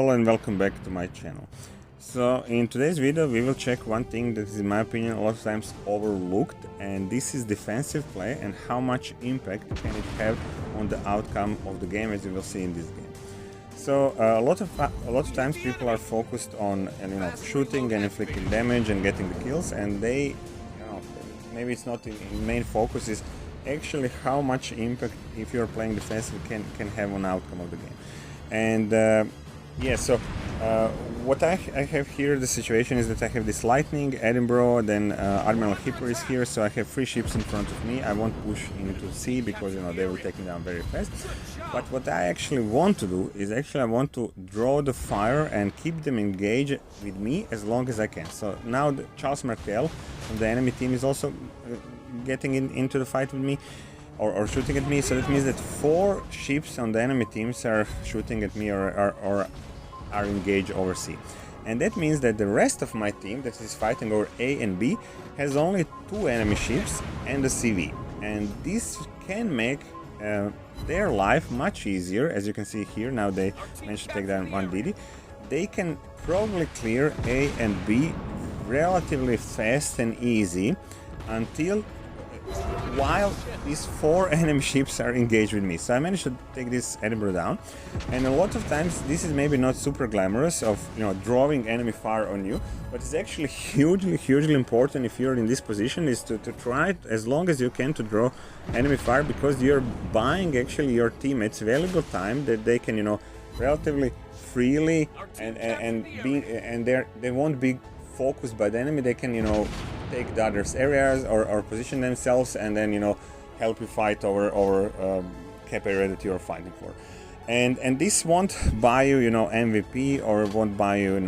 Hello and welcome back to my channel. So in today's video we will check one thing that is in my opinion a lot of times overlooked, and this is defensive play and how much impact can it have on the outcome of the game, as you will see in this game. So a lot of times people are focused on shooting and inflicting damage and getting the kills, and they maybe it's not in main focus is actually how much impact, if you're playing defensive, can have on the outcome of the game. And yeah, so what I have here, the situation is that I have this Lightning, Edinburgh, then Admiral Hipper is here, so I have 3 ships in front of me. I won't push into sea because they will take me down very fast. But what I actually want to do is I want to draw the fire and keep them engaged with me as long as I can. So now Charles Martel from the enemy team is also getting into the fight with me. Or shooting at me, so that means that 4 ships on the enemy teams are shooting at me or are engaged over sea. And that means that the rest of my team that is fighting over A and B has only 2 enemy ships and a CV. And this can make their life much easier. As you can see here, now they managed to take down 1 DD. They can probably clear A and B relatively fast and easy until while these 4 enemy ships are engaged with me. So I managed to take this Edinburgh down, and a lot of times this is maybe not super glamorous of drawing enemy fire on you, but it's actually hugely important if you're in this position, is to try as long as you can to draw enemy fire, because you're buying actually your teammates valuable time that they can relatively freely and they won't be focused by the enemy. They can take the others areas or position themselves and then help you fight over cap area that you're fighting for. And this won't buy you MVP, or won't buy you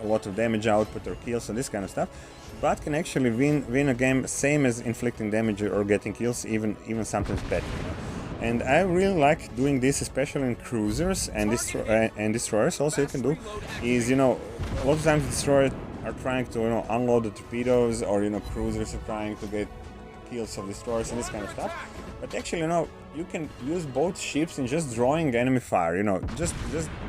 a lot of damage output or kills and this kind of stuff, but can actually win a game same as inflicting damage or getting kills, even sometimes better. And I really like doing this, especially in cruisers and destroyers. Also, you can do is a lot of times destroyers are trying to unload the torpedoes, or cruisers are trying to get kills of destroyers and this kind of stuff. But actually you can use both ships in just drawing enemy fire, just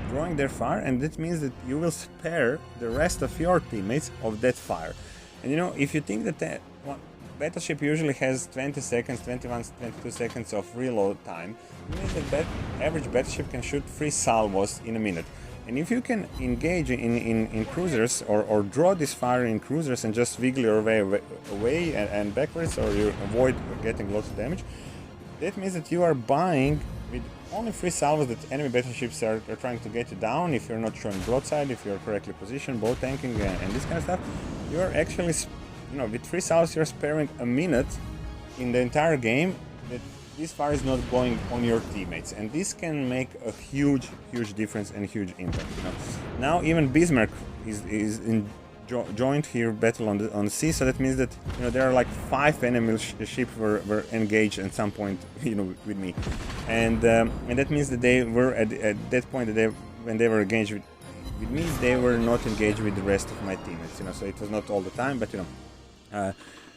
drawing their fire, and that means that you will spare the rest of your teammates of that fire. And if you think that one battleship usually has 20 seconds, 21, 22 seconds of reload time, it means that average battleship can shoot 3 salvos in a minute. And if you can engage in cruisers or draw this fire in cruisers and just wiggle your way away and backwards, or you avoid getting lots of damage, that means that you are buying with only 3 salvos that enemy battleships are trying to get you down. If you're not showing broadside, if you're correctly positioned, bow tanking and this kind of stuff, you are actually, with 3 salvos you're sparing a minute in the entire game that this fire is not going on your teammates, and this can make a huge difference and huge impact. Now even Bismarck is in joined here battle on the sea, so that means that there are like 5 enemy ships were engaged at some point with me, and that means that they were at that point that when they were engaged with me, they were not engaged with the rest of my teammates. So it was not all the time, but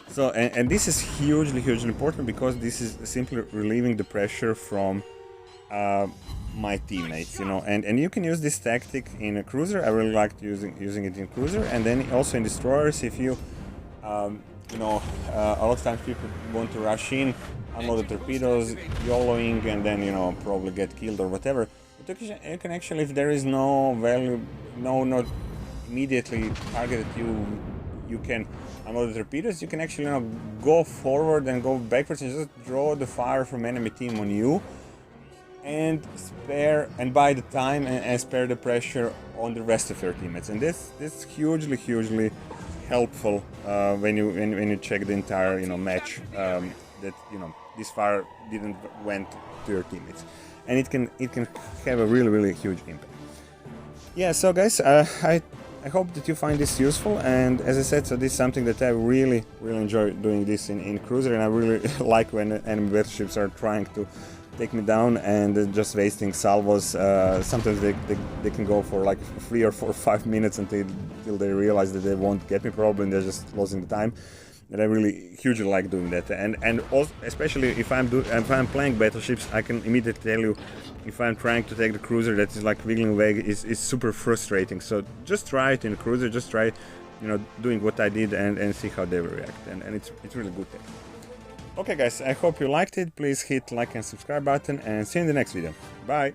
so, and this is hugely important, because this is simply relieving the pressure from my teammates, and you can use this tactic in a cruiser. I really liked using it in cruiser, and then also in destroyers. If you a lot of times people want to rush in, unload the torpedoes, YOLOing, and then probably get killed or whatever. But you can actually, if there is no value, not immediately targeted you can unload the torpedoes, you can actually go forward and go backwards and just draw the fire from enemy team on you, and buy the time and spare the pressure on the rest of your teammates. And this hugely helpful when you check the entire match, that this fire didn't went to your teammates, and it can have a really huge impact. Yeah, so guys, I hope that you find this useful, and as I said, so this is something that I really enjoy doing this in cruiser, and I really like when enemy battleships are trying to take me down and just wasting salvos. Sometimes they can go for like 3 or 4 or 5 minutes until they realize that they won't get me, probably, and they're just losing the time. that I really hugely like doing that. And also, especially if I'm playing battleships, I can immediately tell you if I'm trying to take the cruiser that is like wiggling away is super frustrating. So just try it in a cruiser, just try, you know, doing what I did and see how they will react. And it's really good thing. Okay guys, I hope you liked it. Please hit like and subscribe button and see you in the next video. Bye!